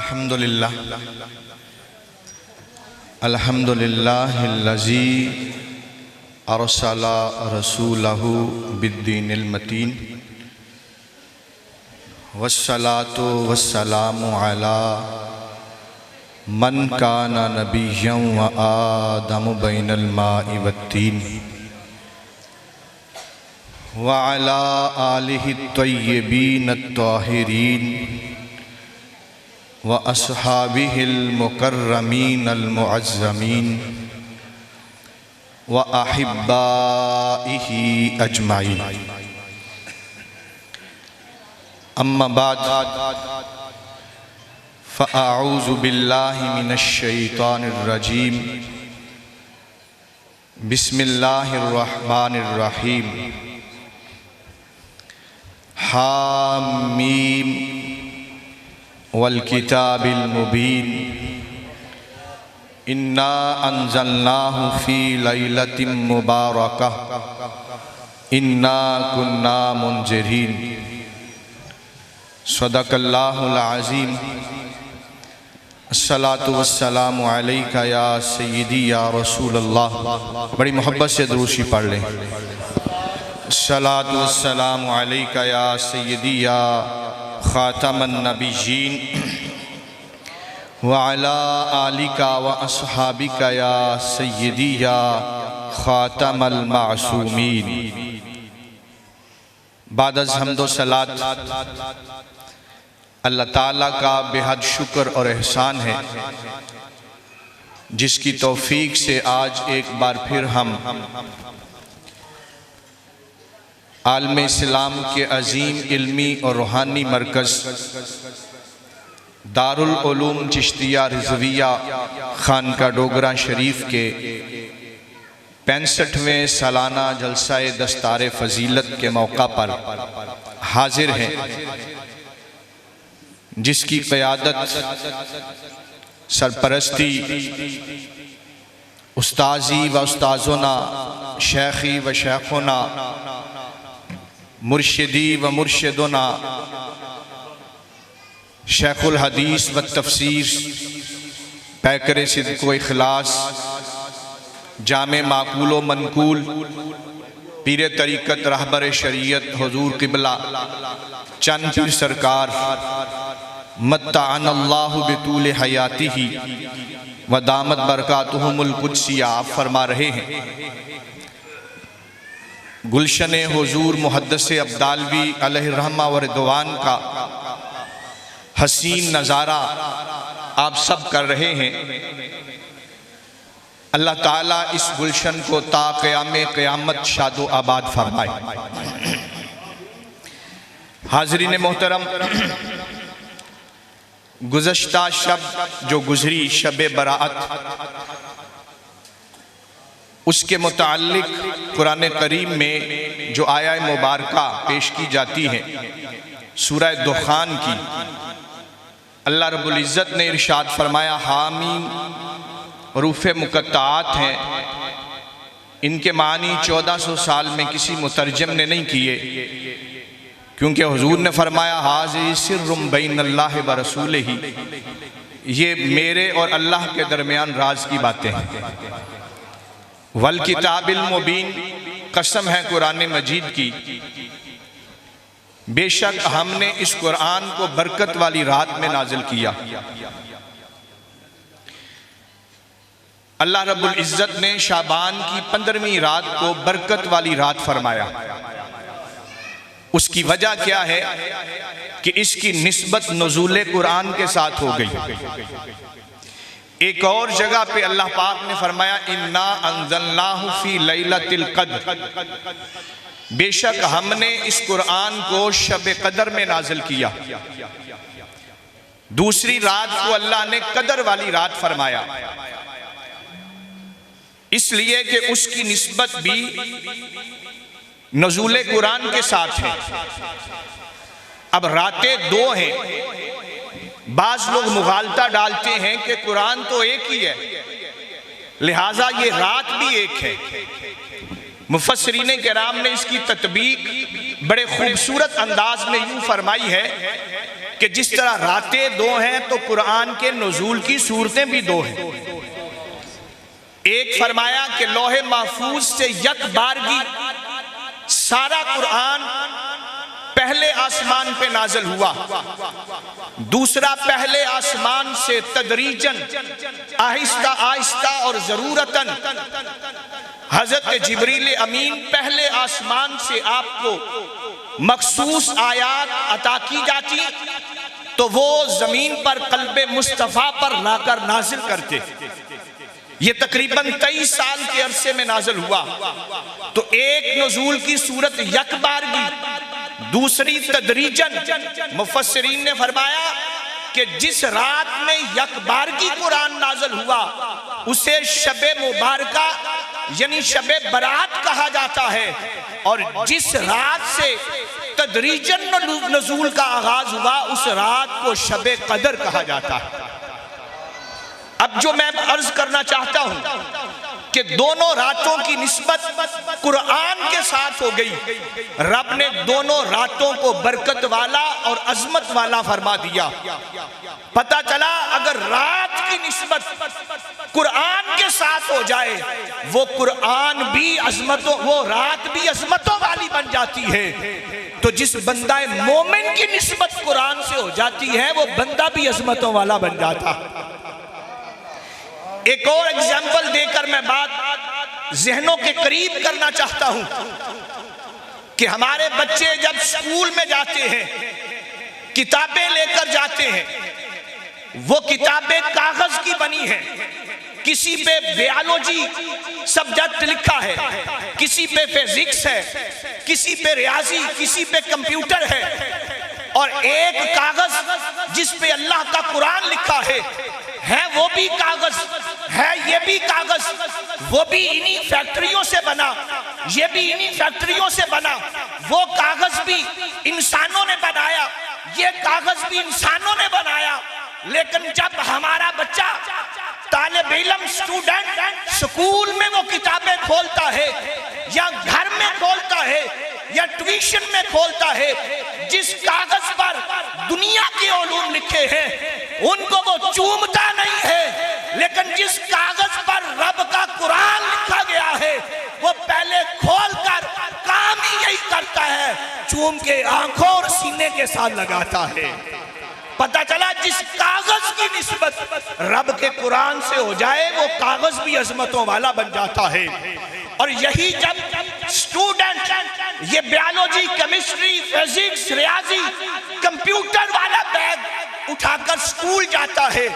अल्हम्दुलिल्लाह अल्हम्दुलिल्लाहिल्लज़ी अरसला रसूलहु बिद्दीनिल मतीन वस्सलातु वस्सलामु अला मन काना नबिय्यन व आदमु बैनल माइ वत्तीन व अला आलिहि त्वय्यबीन अत्ताहिरीन व अस्हाबिहिल मुकर्रमीन अल मुअज़्ज़मीन व अहिब्बाइहि अजमाइन। अम्मा बाद फ़अऊज़ु बिल्लाहि मिनश शैतानिर रजीम। बिस्मिल्लाहिर रहमानिर रहीम। हामीम वल किताबिल मुबीन इन्ना अंज़लनाहु फ़ी लैलतिन मुबारकह इन्ना कुन्ना मुंज़िरीन। सदक़ल्लाहुल अज़ीम। अस्सलातु वस्सलामु अलैका या सय्यदी या रसूलल्लाह। बड़ी मोहब्बत से दुरूद पढ़ लें। अस्सलातु वस्सलामु अलैका या सय्यदी या ख़ातमन नबिय्यीन व अला आलिका व अस्हाबिका या सय्यदी या ख़ातमल मासूमीन। बाद हम्दो सलात अल्लाह ताला का बेहद शुक्र और एहसान है जिसकी तौफीक से आज एक बार फिर हम आलम इस्लाम के अजीम इल्मी और रूहानी मरकज़ दारुल उलूम चिश्तिया रिज़विया खानका डोगरा शरीफ के 65वें सालाना जलसाए दस्तार फजीलत के मौका पर हाजिर हैं, जिसकी क़यादत सरपरस्ती उस्ताजी व उस्ताज़ोना शेखी व शेखोना मुर्शिदी व मुर्शिदोना शेखुल हदीस व तफसीर पैकर सिद्क़ व इखलास जामे माकूल व मनकूल पीर तरीक़त रहबर शरीयत हुज़ूर क़िबला चंद पीर सरकार मत्ताअनल्लाहु बितूल हयातिही व दामत बरकातुहुमुल कुद्सिया फरमा रहे हैं। गुलशन हुजूर मुहद्दिस अब्दालवी अलैहिर्रहमा व रिदवान का हसीन नज़ारा आप सब कर रहे हैं। अल्लाह ताला इस गुलशन को ता क़यामे क़यामत शादो आबाद फरमाए। हाज़रीन मोहतरम, गुज़श्ता शब जो गुज़री शब बराअत, उसके मुताल्लिक कुरान करीम में जो आया मुबारका पेश की जाती है सूरह दुखान की, अल्लाह रब्बुल इज़्ज़त ने इरशाद फरमाया हामीम रूफ़े मुक़त्ताआत हैं। इनके मानी 1400 साल में किसी मुतरजम ने नहीं किए, क्योंकि हुज़ूर ने फरमाया हाज़िही सिर्रुम बैनल्लाहि व रसूलिही, ये मेरे और अल्लाह के दरमियान राज की बातें हैं। वल किताबिल मुबीन, कसम है कुरान मजीद की, बेशक हमने इस कुरान को बरकत वाली रात में नाजिल किया। अल्लाह रब्बुल इज़्ज़त ने शाबान की 15वीं रात को बरकत वाली रात फरमाया। उसकी वजह क्या है कि इसकी निस्बत नुज़ूल कुरान के साथ हो गई। एक और जगह पे अल्लाह पाक ने फरमाया इन्ना अंज़लनाहु फ़ी लैलतिल क़द्र, बेशक हमने इस कुरान को शब कदर में नाजिल किया। दूसरी रात को अल्लाह ने कदर वाली रात फरमाया, इसलिए कि उसकी निस्बत भी नुज़ूल कुरान के साथ है। अब रातें दो हैं, बाज लोग मुगालता डालते हैं कि कुरान तो एक ही है, लिहाजा ये रात भी एक है। मुफस्सिरीन किराम ने इसकी तत्बीक बड़े खूबसूरत अंदाज में यूं फरमाई है कि जिस तरह रातें दो हैं तो कुरान के नुज़ूल की सूरतें भी दो हैं। एक फरमाया कि लोहे महफूज से यक बारगी सारा कुरान पहले आसमान पे नाज़िल हुआ, दूसरा पहले आसमान से तदरीजन आहिस्ता आहिस्ता और ज़रूरतन हज़रत जिब्रील अमीन पहले आसमान से आपको मखसूस आयात अता की जाती तो वो ज़मीन पर क़ल्बे मुस्तफ़ा पर लाकर नाजिल करते। ये तकरीबन 23 साल के अरसे में नाजिल हुआ। तो एक नुज़ूल की सूरत यकबारगी, दूसरी तदरीजन। मुफस्सिरीन ने फरमाया कि जिस रात में यकबारगी कुरान नाजिल हुआ उसे शबे मुबारका यानी शबे बरात कहा जाता है, और जिस रात से तदरीजन नुज़ूल का आगाज हुआ उस रात को शबे कदर कहा जाता है। अब जो मैं अर्ज करना चाहता हूं कि दोनों रातों की निस्बत कुरान के साथ हो गई। रब ने दोनों रातों को बरकत वाला और अजमत वाला फरमा दिया। पता चला अगर रात की निस्बत कुरान के साथ हो जाए वो कुरान भी अजमतों, वो रात भी अजमतों वाली बन जाती है। तो जिस बंदा मोमिन की निस्बत कुरान से हो जाती है वो बंदा भी अजमतों वाला बन जाता। एक और एग्जाम्पल देकर मैं बात जहनों के करीब करना चाहता हूं कि हमारे बच्चे जब स्कूल में जाते हैं, किताबें लेकर जाते हैं, वो किताबें कागज की बनी हैं। किसी पे बायोलॉजी सब्जेक्ट लिखा है, किसी पे फिजिक्स है, किसी पे रियाजी, किसी पे कंप्यूटर है, और एक कागज जिस पे अल्लाह का कुरान लिखा है वो भी कागज है, ये भी कागज, वो भी इन्हीं फैक्ट्रियों से बना, ये भी इन्हीं फैक्ट्रियों से बना। वो कागज भी इंसानों ने बनाया, ये कागज भी इंसानों ने बनाया। लेकिन जब हमारा बच्चा तालिब इल्म स्टूडेंट स्कूल में वो किताबें खोलता है या घर में खोलता है या ट्यूशन में खोलता है, जिस कागज पर दुनिया के उलूम लिखे हैं उनको वो चूमता नहीं है, लेकिन जिस कागज पर रब का कुरान लिखा गया है वो पहले खोलकर काम ही यही करता है, चूम के आंखों और सीने के साथ लगाता है। पता चला जिस कागज की निस्बत रब के कुरान से हो जाए वो कागज भी अजमतों वाला बन जाता है। और यही जब स्टूडेंट ये बायोलॉजी, केमिस्ट्री, फिजिक्स, रियाजी, कंप्यूटर वाला बैग उठाकर स्कूल जाता है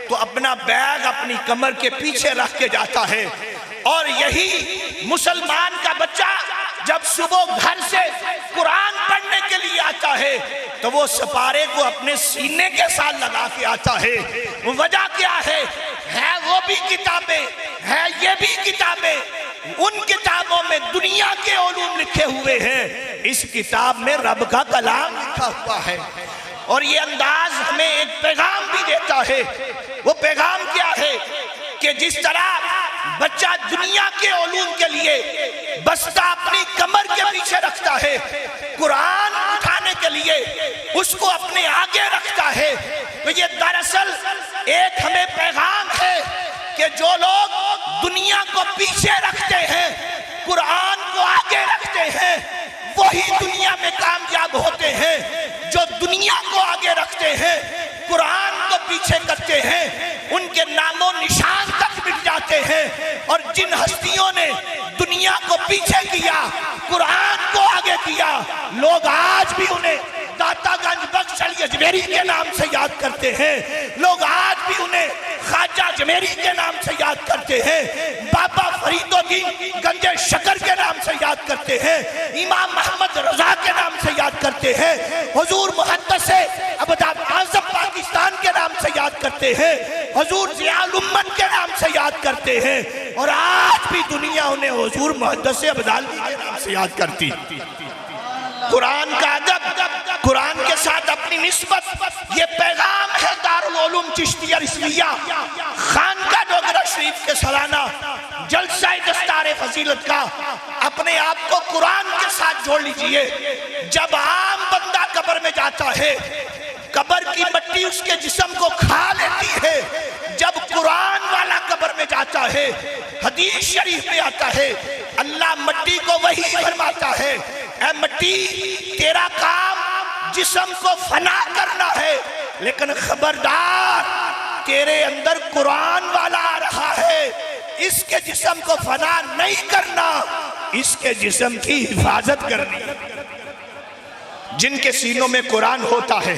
तो अपना बैग अपनी कमर के पीछे रख के जाता है। और यही मुसलमान का बच्चा जब सुबह घर से कुरान पढ़ने के लिए आता है तो वो सपारे को अपने सीने के साथ लगा के आता है। वजह क्या है वो भी किताबें है, ये भी किताबें। उन किताबों में दुनिया के उलूम लिखे हुए हैं, इस किताब में रब का कलाम लिखा हुआ है। और ये अंदाज हमें एक पैगाम भी देता है। वो पैगाम क्या है कि जिस तरह बच्चा दुनिया के उलूम के लिए बस्ता अपनी कमर के पीछे रखता है, कुरान उठाने के लिए उसको अपने आगे रखता है, तो ये दरअसल एक हमें पैगाम है कि जो लोग दुनिया को पीछे रखते हैं, कुरान को आगे रखते हैं, वही दुनिया में कामयाब होते हैं। जो दुनिया को आगे रखते हैं, कुरान को पीछे करते हैं, उनके नामो निशान तक मिट जाते हैं। और जिन हस्तियों ने दुनिया को पीछे किया, कुरान को आगे किया, लोग आज भी उन्हें दातागंज बख्श अली अजमेरी के नाम से याद करते हैं। लोग आज भी उन्हें ख्वाजा अजमेरी के नाम से याद करते हैं, बाबा फरीदुद्दीन गंजे शकर के नाम से याद करते हैं, इमाम मोहम्मद रजा के नाम से याद करते हैं, हुजूर मुहद्दिस अबदाद आज़म पाकिस्तान के नाम से याद करते हैं, हुजूर ज़ियाउल उम्मत के नाम से याद करते हैं। और आज भी दुनिया उन्हें हुजूर मुहद्दिस अबदाली के नाम से याद करती। कुरान का अदब, कुरान के साथ अपनी निस्बत, ये पैगाम है दारुल उलूम चिश्तिया रिज़विया खानका डोगरा शरीफ के सालाना जलसा दस्तार फजीलत का। अपने आप को कुरान के साथ जोड़ लीजिए। जब आम बंदा कब्र में जाता है, कब्र मट्टी उसके जिस्म को खा लेती है। जब कुरान वाला कब्र में जाता है, हदीस शरीफ में आता है, अल्लाह मट्टी को वही फरमाता है, ऐ मट्टी तेरा काम जिस्म को फना करना है, लेकिन खबरदार तेरे अंदर कुरान वाला आ रहा है, इसके जिस्म को फना नहीं करना, इसके जिस्म की हिफाजत करनी। जिनके सीनों में कुरान होता है,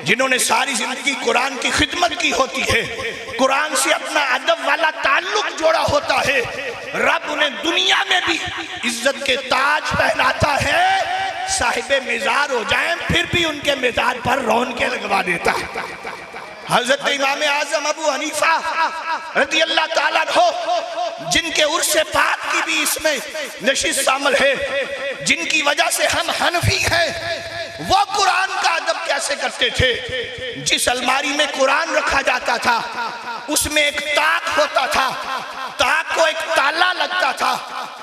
जिन्होंने सारी जिंदगी कुरान की खिदमत की होती है, कुरान से अपना अदब वाला ताल्लुक जोड़ा होता है, रब उन्हें दुनिया में भी इज्जत के ताज पहनाता है। साहिबे मिजार हो जाएं फिर भी उनके मिजार पर रौनकें लगवा देता है। हजरत इमाम आजम अबू हनीफा रज़ी अल्लाह ताला अन्हु, जिनके उर्स पाक की भी इसमें नशिस्त शामिल है, जिनकी वजह से हम हनफी हैं, वो कुरान का अदब कैसे करते थे। जिस अलमारी में कुरान रखा जाता था उसमें एक ताक होता था, ताक को एक ताला लगता था,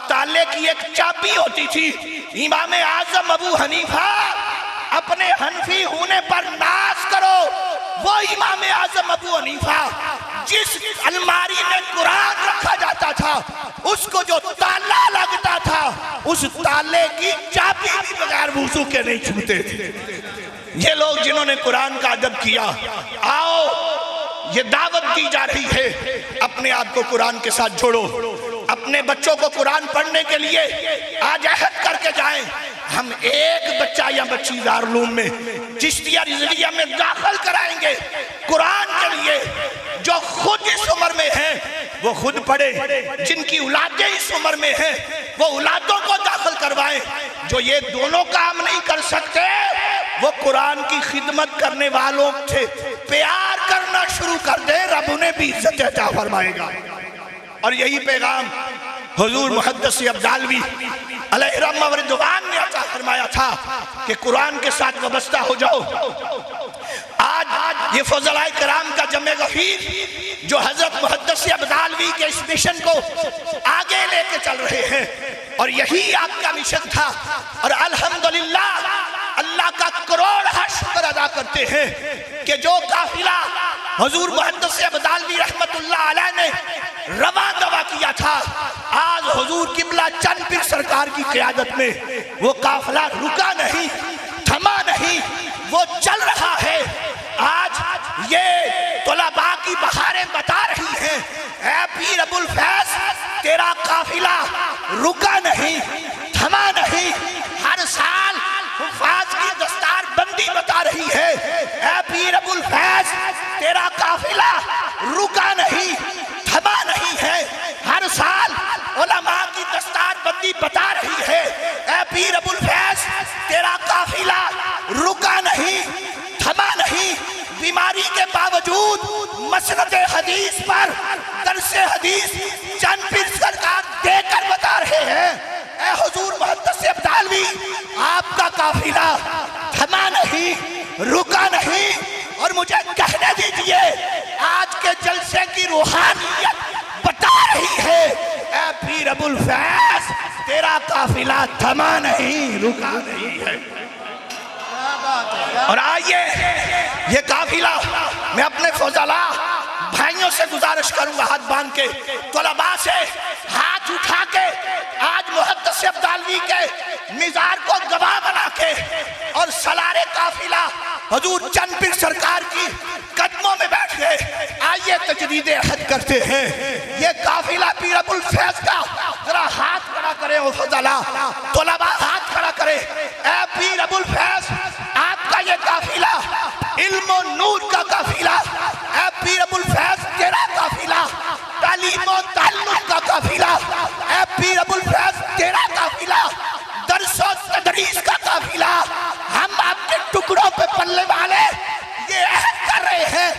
ताले की एक चाबी होती थी। इमाम आजम अबू हनीफा अपने हनफी होने पर नाज करो, वो इमाम आजम अबू हनीफा जिस अलमारी में कुरान रखा जाता था उसको जो ताला लगता था उस ताले की चाबी भी बगैर वुज़ू के नहीं छूते थे। ये लोग जिन्होंने कुरान का अदब किया, आओ ये दावत दी जा रही है, अपने आप को कुरान के साथ जोड़ो, अपने बच्चों को कुरान पढ़ने के लिए आज अहद करके जाएं। हम एक बच्चा या बच्ची दारुल में चिश्तिया रिजविया में दाखिल कराएंगे कुरान के लिए, जो खुद इस उम्र में है वो खुद पढ़े, जिनकी औलादें इस उम्र में हैं वो औलादों को दाखिल करवाएं। जो ये दोनों काम नहीं कर सकते वो कुरान की खिदमत करने वालों से प्यार करना शुरू कर दे, रब उन्हें भी इज्जत अता फरमाएगा। और यही पैगाम हुजूर मुहद्दिस अब्दालवी अलैहिर्रहमत व रिदवान ने अता फरमाया था कि कुरान के साथ वाबस्ता हो जाओ। आज ये फज़लाए कराम का जमे गफीर जो हजरत मुहद्दिस अब्दालवी के इस मिशन को आगे लेके चल रहे हैं, और यही आपका मिशन था। और अल्हम्दुलिल्लाह अल्लाह का करोड़ शुक्र अदा करते हैं कि जो काफिला हुजूर मुहद्दिस अब्दालवी रहमतुल्लाह अलैह ने रवा दवा किया था, आज हुजूर किबला चंद पीर सरकार की क़यादत में वो काफिला रुका नहीं, थमा नहीं, वो चल रहा है। आज ये तुलबा की बहारें बता रही हैं, ऐ पीर अबुल फैज तेरा काफिला रुका नहीं, थमा नहीं, हर साल हुफ़ाज़ की दस्तार बंदी बता रही है। ऐ पीर अबुल फैज तेरा काफिला रुका नहीं, थमा नहीं है, हर साल उलमा की दस्तार बंदी बता रही है। ऐ पीर अबुल फैज तेरा काफिला रुका नहीं, थमा नहीं, बीमारी के बावजूद मसनद हदीस पर दरसे हदीस चंद पीर सरकार देकर बता रहे हैं, ऐ हुजूर मुहद्दिस अब्दालवी आपका काफिला थमा नहीं, रुका नहीं। और मुझे कहने दीजिए, आज के जलसे की रूहानियत बता रही है, ऐ पीर अबुल फैज तेरा काफिला थमा नहीं, रुका नहीं है। और आइए ये काफिला मैं अपने फौजला भाइयों से गुजारिश करूंगा, हाथ बांध के, तुलबा से हाथ उठा के आज मुहद्दिस अब्दालवी के मिजार को गवाह बना के और सलारे काफिला हुजूर चंद पीर सरकार की कदमों में बैठ गए। आइए तजदीद अहद करते हैं। ये काफिला पीर अबुल फैज का जरा हाथ खड़ा करे, ओ फौजला तुलबा हाथ खड़ा करे। ऐ पीर अबुल फैज आपका ये काफिला इल्म और नूर का काफिला, ऐ पीर अबुल फैज तेरा काफिला तालीम और ताल्लुक का काफिला, ऐ पीर अबुल फैज तेरा काफिला दर्स और तदरीस का काफिला। हम आपके टुकड़ों पे पलने वाले ये अहद कर रहे हैं,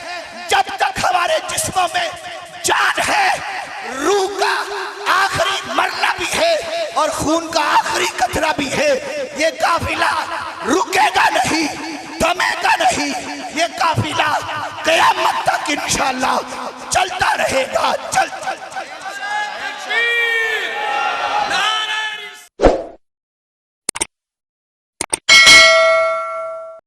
जब तक हमारे जिस्मों में जान है, रूह का आखिरी मरना भी है और खून का आखिरी कतरा भी है, ये काफिला रुकेगा नहीं, थमेगा नहीं। ये काफिला क़यामत तक इंशाअल्लाह चलता रहेगा, चलता